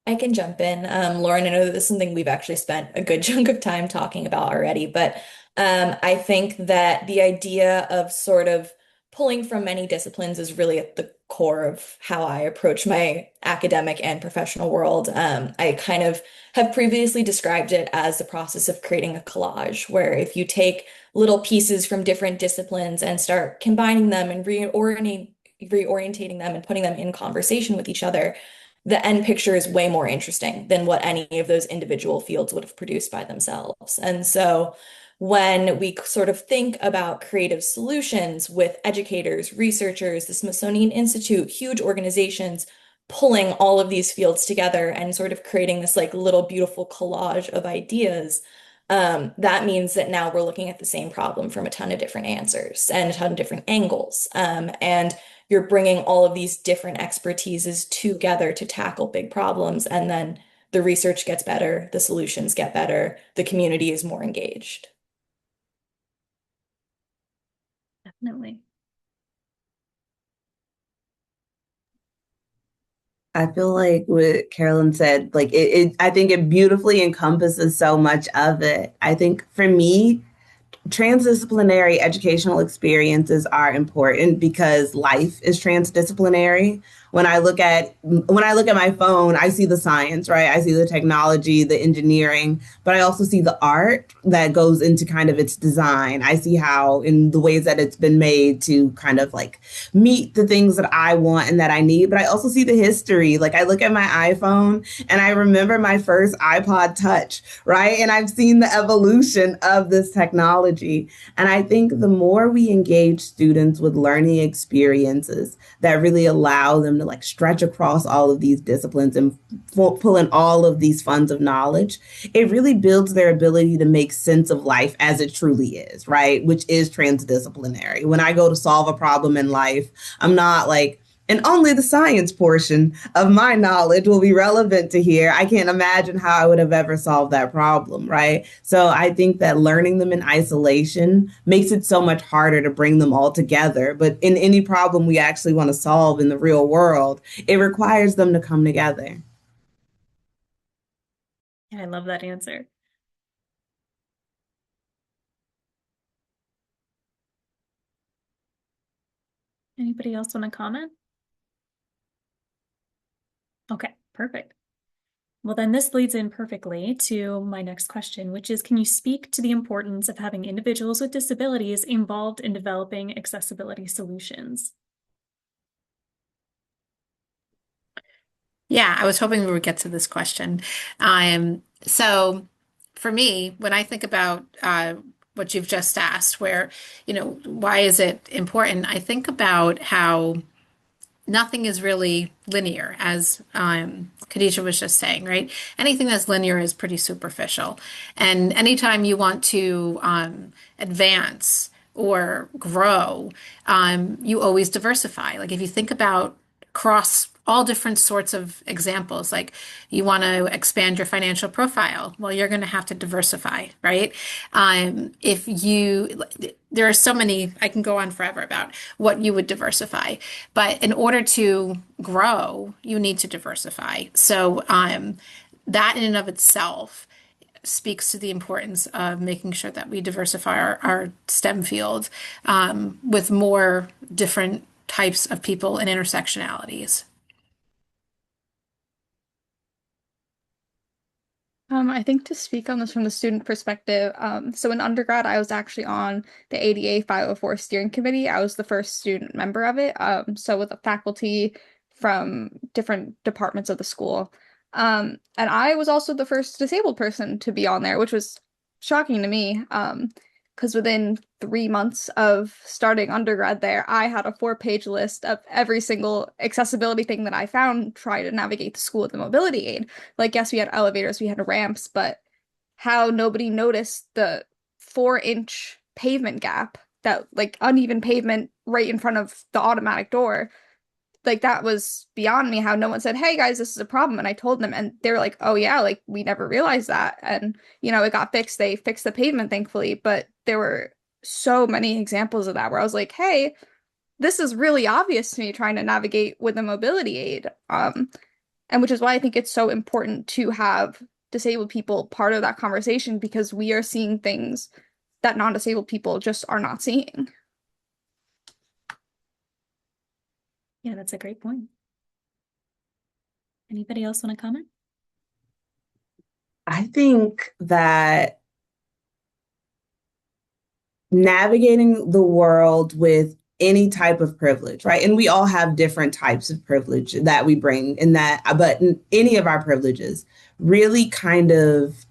I can jump in. Lauren, I know that this is something we've actually spent a good chunk of time talking about already, but I think that the idea of sort of pulling from many disciplines is really at the core of how I approach my academic and professional world. I kind of have previously described it as the process of creating a collage, where if you take little pieces from different disciplines and start combining them and reorientating them and putting them in conversation with each other, the end picture is way more interesting than what any of those individual fields would have produced by themselves. And so when we sort of think about creative solutions with educators, researchers, the Smithsonian Institute, huge organizations pulling all of these fields together and sort of creating this like little beautiful collage of ideas, that means that now we're looking at the same problem from a ton of different answers and a ton of different angles. And you're bringing all of these different expertises together to tackle big problems. And then the research gets better, the solutions get better, the community is more engaged. Definitely. I feel like what Carolyn said, like I think it beautifully encompasses so much of it. I think for me, transdisciplinary educational experiences are important because life is transdisciplinary. When I look at my phone, I see the science, right? I see the technology, the engineering, but I also see the art that goes into kind of its design. I see how in the ways that it's been made to kind of like meet the things that I want and that I need, but I also see the history. Like I look at my iPhone and I remember my first iPod Touch, right? And I've seen the evolution of this technology. And I think the more we engage students with learning experiences that really allow them to like stretch across all of these disciplines and pull in all of these funds of knowledge, it really builds their ability to make sense of life as it truly is, right? Which is transdisciplinary. When I go to solve a problem in life, I'm not like, and only the science portion of my knowledge will be relevant to here. I can't imagine how I would have ever solved that problem, right? So I think that learning them in isolation makes it so much harder to bring them all together. But in any problem we actually want to solve in the real world, it requires them to come together. Yeah, I love that answer. Anybody else want to comment? Okay, perfect. Well, then this leads in perfectly to my next question, which is, can you speak to the importance of having individuals with disabilities involved in developing accessibility solutions? Yeah, I was hoping we would get to this question. So for me, when I think about what you've just asked, where, why is it important? I think about how nothing is really linear, as Khadijah was just saying, right? Anything that's linear is pretty superficial. And anytime you want to advance or grow, you always diversify. Like if you think about across all different sorts of examples, like you want to expand your financial profile, well, you're going to have to diversify, right? If you, there are so many, I can go on forever about what you would diversify, but in order to grow, you need to diversify. So that in and of itself speaks to the importance of making sure that we diversify our STEM field with more different types of people and intersectionalities. I think to speak on this from the student perspective, so in undergrad, I was actually on the ADA 504 steering committee. I was the first student member of it. So with the faculty from different departments of the school. And I was also the first disabled person to be on there, which was shocking to me. Because within 3 months of starting undergrad there, I had a 4-page list of every single accessibility thing that I found trying to navigate the school with a mobility aid. Like, yes, we had elevators, we had ramps, but how nobody noticed the 4-inch pavement gap, that like uneven pavement right in front of the automatic door. Like that was beyond me, how no one said, "Hey guys, this is a problem." And I told them and they were like, "Oh yeah, like we never realized that." And it got fixed. They fixed the pavement thankfully, but there were so many examples of that where I was like, "Hey, this is really obvious to me trying to navigate with a mobility aid." And which is why I think it's so important to have disabled people part of that conversation, because we are seeing things that non-disabled people just are not seeing. Yeah, that's a great point. Anybody else want to comment? I think that navigating the world with any type of privilege, right? And we all have different types of privilege that we bring in that, but any of our privileges really kind of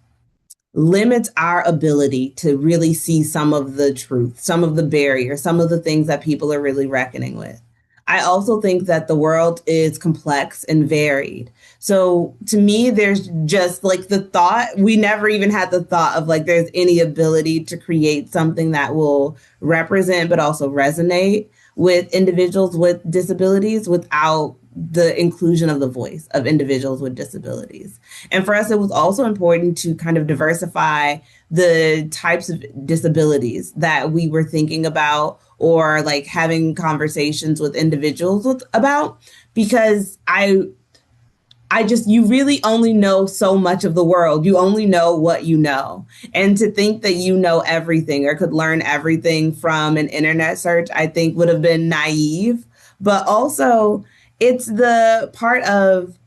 limits our ability to really see some of the truth, some of the barriers, some of the things that people are really reckoning with. I also think that the world is complex and varied. So to me, there's just like the thought, we never even had the thought of like there's any ability to create something that will represent but also resonate with individuals with disabilities without the inclusion of the voice of individuals with disabilities. And for us, it was also important to kind of diversify the types of disabilities that we were thinking about or like having conversations with individuals about because I just, you really only know so much of the world. You only know what you know. And to think that you know everything or could learn everything from an internet search, I think would have been naive. But also, it's the part of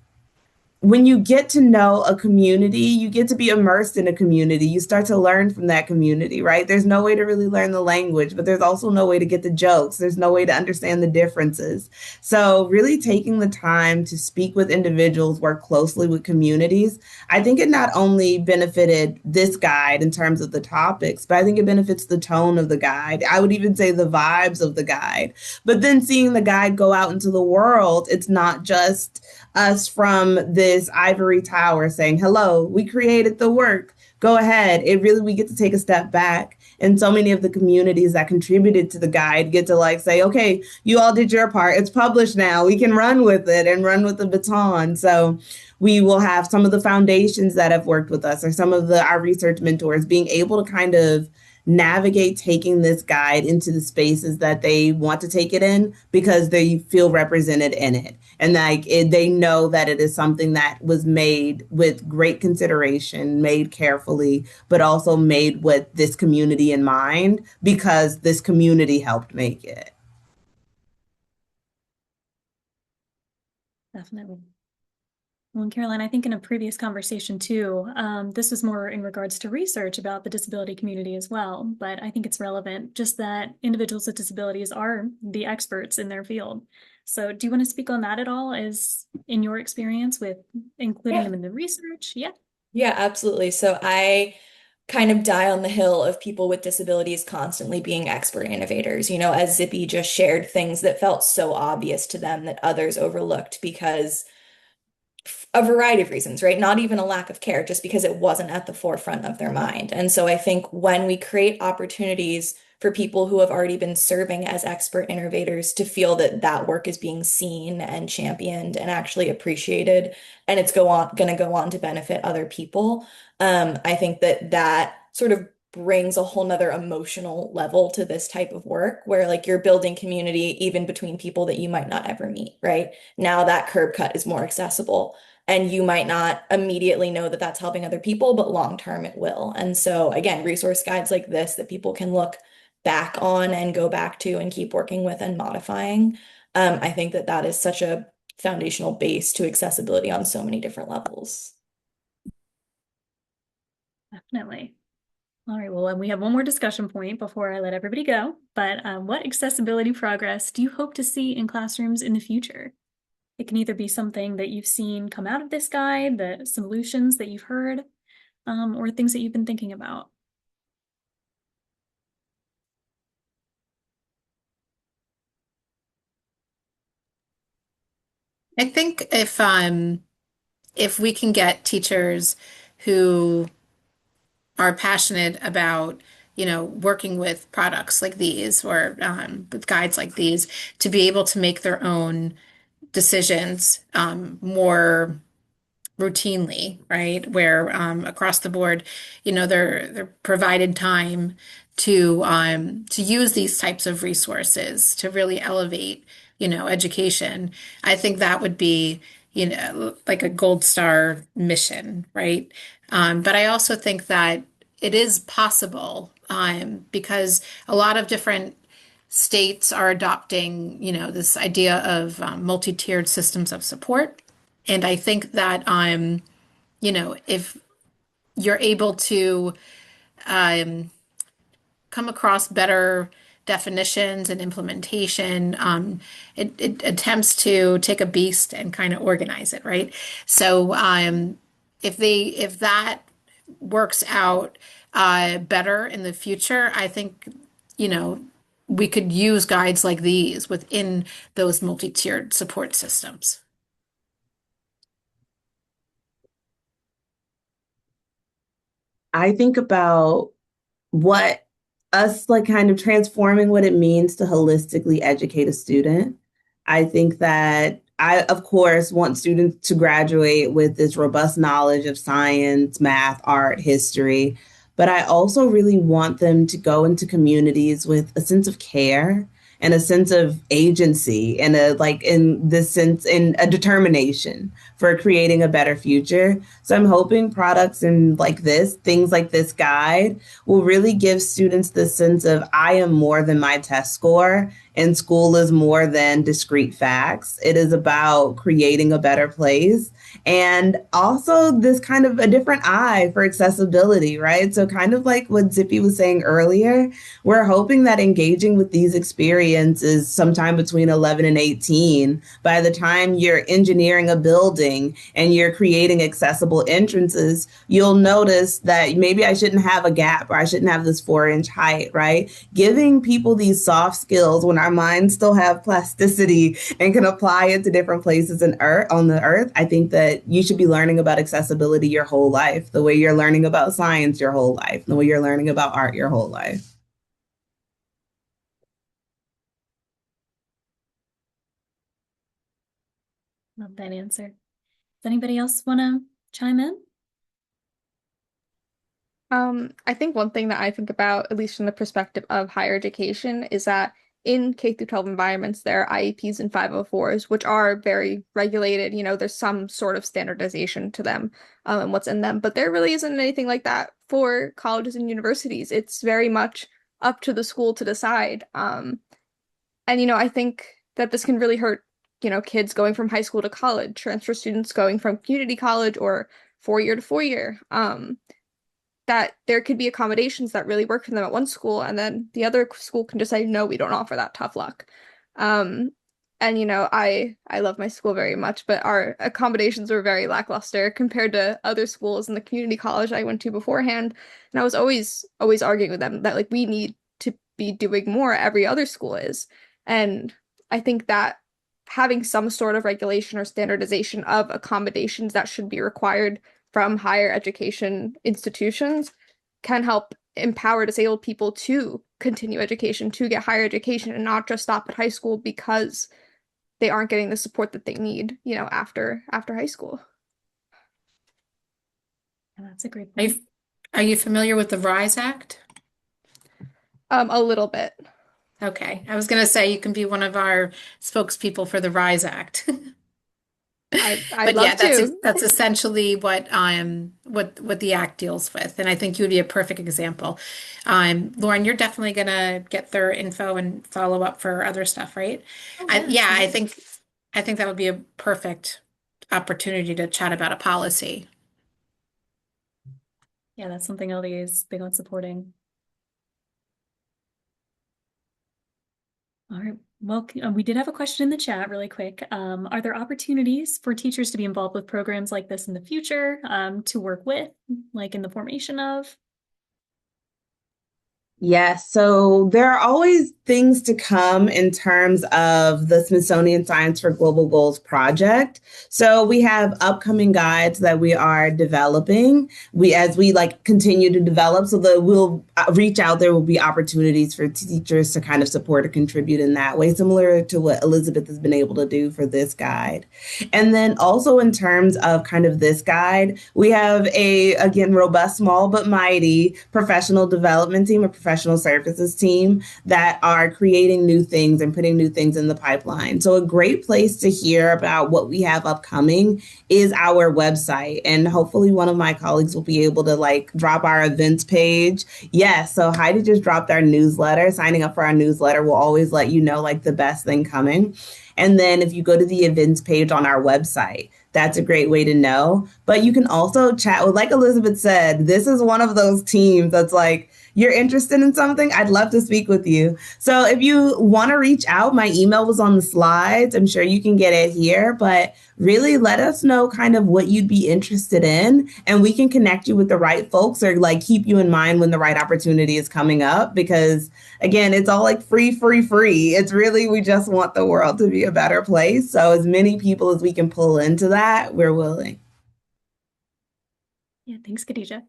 when you get to know a community, you get to be immersed in a community. You start to learn from that community, right? There's no way to really learn the language, but there's also no way to get the jokes. There's no way to understand the differences. So, really taking the time to speak with individuals, work closely with communities, I think it not only benefited this guide in terms of the topics, but I think it benefits the tone of the guide. I would even say the vibes of the guide. But then seeing the guide go out into the world, it's not just us from this ivory tower saying, hello, we created the work. Go ahead. It really, we get to take a step back. And so many of the communities that contributed to the guide get to like say, okay, you all did your part. It's published now. We can run with it and run with the baton. So we will have some of the foundations that have worked with us or some of our research mentors being able to kind of navigate taking this guide into the spaces that they want to take it in because they feel represented in it. And they know that it is something that was made with great consideration, made carefully, but also made with this community in mind because this community helped make it. Definitely. Well, and Caroline, I think in a previous conversation too, this was more in regards to research about the disability community as well, but I think it's relevant just that individuals with disabilities are the experts in their field. So do you want to speak on that at all as in your experience with including Yeah. them in the research? Yeah. Yeah, absolutely. So I kind of die on the hill of people with disabilities constantly being expert innovators. As Zippy just shared things that felt so obvious to them that others overlooked because a variety of reasons, right? Not even a lack of care, just because it wasn't at the forefront of their mind. And so I think when we create opportunities for people who have already been serving as expert innovators to feel that that work is being seen and championed and actually appreciated, and it's going to go on to benefit other people, I think that that sort of brings a whole nother emotional level to this type of work where like you're building community even between people that you might not ever meet, right? Now that curb cut is more accessible. And you might not immediately know that that's helping other people, but long term it will. And so, again, resource guides like this that people can look back on and go back to and keep working with and modifying. I think that that is such a foundational base to accessibility on so many different levels. Definitely. All right, well, we have one more discussion point before I let everybody go, but what accessibility progress do you hope to see in classrooms in the future? It can either be something that you've seen come out of this guide, the solutions that you've heard, or things that you've been thinking about. I think if we can get teachers who are passionate about, working with products like these or with guides like these to be able to make their own decisions more routinely, right? Where across the board, they're provided time to use these types of resources to really elevate, education. I think that would be, like a gold star mission, right? But I also think that it is possible because a lot of different states are adopting, this idea of multi-tiered systems of support. And I think that if you're able to um, come across better definitions and implementation, it attempts to take a beast and kind of organize it, right? So if that works out better in the future, I think, you know, we could use guides like these within those multi-tiered support systems. I think about what us like kind of transforming what it means to holistically educate a student. I think that I, of course, want students to graduate with this robust knowledge of science, math, art, history, but I also really want them to go into communities with a sense of care and a sense of agency and a like in this sense in a determination for creating a better future. So I'm hoping products and like this, things like this guide will really give students the sense of I am more than my test score and school is more than discrete facts. It is about creating a better place and also this kind of a different eye for accessibility, right? So kind of like what Zippy was saying earlier, we're hoping that engaging with these experiences sometime between 11 and 18, by the time you're engineering a building and you're creating accessible entrances, you'll notice that maybe I shouldn't have a gap or I shouldn't have this 4-inch height, right? Giving people these soft skills when our minds still have plasticity and can apply it to different places on the earth. I think that you should be learning about accessibility your whole life, the way you're learning about science your whole life, the way you're learning about art your whole life. Love that answer. Does anybody else want to chime in? I think one thing that I think about, at least from the perspective of higher education, is that in K through 12 environments, there are IEPs and 504s, which are very regulated. There's some sort of standardization to them, and what's in them, but there really isn't anything like that for colleges and universities. It's very much up to the school to decide. And I think that this can really hurt, kids going from high school to college, transfer students going from community college or 4-year to 4-year. That there could be accommodations that really work for them at one school, and then the other school can just say, no, we don't offer that, tough luck. And I love my school very much, but our accommodations were very lackluster compared to other schools in the community college I went to beforehand. And I was always arguing with them that like we need to be doing more, every other school is. And I think that having some sort of regulation or standardization of accommodations that should be required from higher education institutions can help empower disabled people to continue education, to get higher education, and not just stop at high school because they aren't getting the support that they need, after high school. Yeah, that's a great point. Are you familiar with the RISE Act? A little bit. Okay, I was going to say you can be one of our spokespeople for the RISE Act. I'd But love yeah, to. that's essentially what the act deals with, and I think you would be a perfect example. Lauren, you're definitely gonna get their info and follow up for other stuff, right? Oh, Yeah, yeah. I think that would be a perfect opportunity to chat about a policy. Yeah, that's something LDA is big on supporting. All right. Well, we did have a question in the chat really quick. Are there opportunities for teachers to be involved with programs like this in the future, to work with, like in the formation of? Yes, so there are always things to come in terms of the Smithsonian Science for Global Goals project. So we have upcoming guides that we are developing. As we like continue to develop, so that we'll reach out. There will be opportunities for teachers to kind of support or contribute in that way, similar to what Elizabeth has been able to do for this guide. And then also in terms of kind of this guide, we have again, robust, small but mighty professional development team, a professional services team that are creating new things and putting new things in the pipeline. So a great place to hear about what we have upcoming is our website. And hopefully one of my colleagues will be able to like drop our events page. Yes, so Heidi just dropped our newsletter. Signing up for our newsletter will always let you know like the best thing coming. And then if you go to the events page on our website, that's a great way to know. But you can also chat with, like Elizabeth said, this is one of those teams that's like, you're interested in something, I'd love to speak with you. So if you want to reach out, my email was on the slides. I'm sure you can get it here, but really let us know kind of what you'd be interested in, and we can connect you with the right folks or like keep you in mind when the right opportunity is coming up. Because again, it's all like free, free, free. It's really, we just want the world to be a better place. So as many people as we can pull into that, we're willing. Yeah, thanks, Khadija.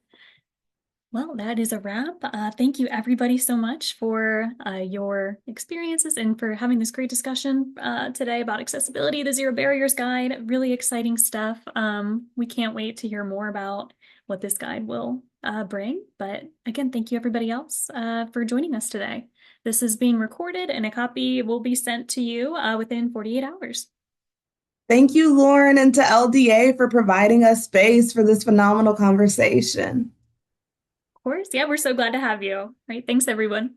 Well, that is a wrap. Thank you everybody so much for your experiences and for having this great discussion today about accessibility, the Zero Barriers Guide. Really exciting stuff. We can't wait to hear more about what this guide will bring. But again, thank you everybody else for joining us today. This is being recorded and a copy will be sent to you within 48 hours. Thank you, Lauren, and to LDA for providing us space for this phenomenal conversation. Of course. Yeah, we're so glad to have you. All right. Thanks, everyone.